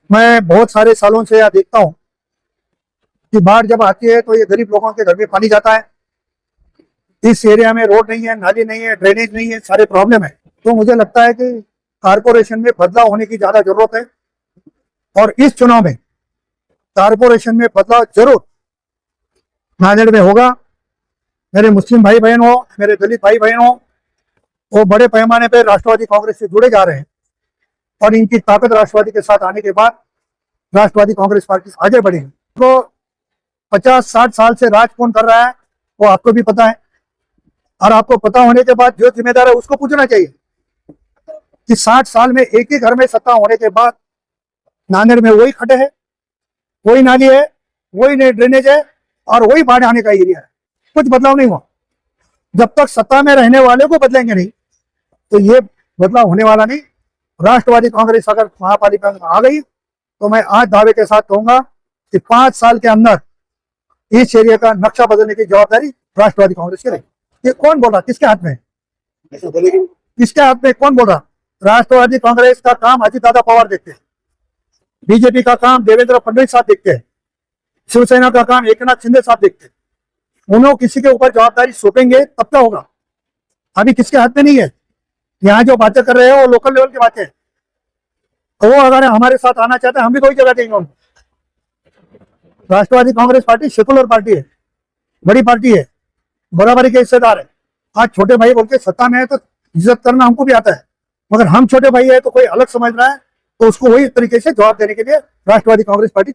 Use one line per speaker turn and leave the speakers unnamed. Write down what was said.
मैं बहुत सारे सालों से यह देखता हूँ कि बाढ़ जब आती है तो ये गरीब लोगों के घर में पानी जाता है। इस एरिया में रोड नहीं है, नाली नहीं है, ड्रेनेज नहीं है, सारे प्रॉब्लम है। तो मुझे लगता है कि कारपोरेशन में बदलाव होने की ज्यादा जरूरत है और इस चुनाव में कारपोरेशन में बदलाव जरूर नांदेड़ में होगा। मेरे मुस्लिम भाई बहन हो, मेरे दलित भाई बहन हो, वो बड़े पैमाने पर राष्ट्रवादी कांग्रेस से जुड़े जा रहे हैं और इनकी ताकत राष्ट्रवादी के साथ आने के बाद राष्ट्रवादी कांग्रेस पार्टी आगे बढ़ेगी। तो 50-60 साल से राज कौन कर रहा है वो आपको भी पता है और आपको पता होने के बाद जो जिम्मेदार है उसको पूछना चाहिए कि 60 साल में एक ही घर में सत्ता होने के बाद नांदेड़ में वही खड्डे है, वही नाली है, वही ड्रेनेज है और वही बाढ़ आने का एरिया है। कुछ बदलाव नहीं हुआ। जब तक सत्ता में रहने वाले को बदलेंगे नहीं तो ये बदलाव होने वाला नहीं। राष्ट्रवादी कांग्रेस अगर महापालिका में आ गई तो मैं आज दावे के साथ कहूंगा कि 5 साल के अंदर इस एरिया का नक्शा बदलने की जवाबदारी राष्ट्रवादी कांग्रेस की रहेगी। ये कौन बोल रहा, किसके हाथ में, किसके हाथ में, कौन बोल रहा? राष्ट्रवादी कांग्रेस का काम अजित दादा पवार देखते हैं, बीजेपी का काम देवेंद्र फडणवीस साहब देखते हैं, शिवसेना का काम एकनाथ शिंदे साहब देखते हैं। उन्होंने किसी के ऊपर जवाबदारी सौंपेंगे तब क्या होगा। अभी किसके हाथ में नहीं है। यहाँ जो बातें कर रहे हैं वो लोकल लेवल की बातें हैं। तो वो अगर हमारे साथ आना चाहते हैं हम भी कोई जगह देंगे उनको। राष्ट्रवादी कांग्रेस पार्टी सेकुलर पार्टी है, बड़ी पार्टी है, बराबरी के हिस्सेदार है। आज छोटे भाई बोल के सत्ता में है तो इज्जत करना हमको भी आता है, मगर हम छोटे भाई है तो कोई अलग समझ रहा है तो उसको वही तरीके से जवाब देने के लिए राष्ट्रवादी कांग्रेस पार्टी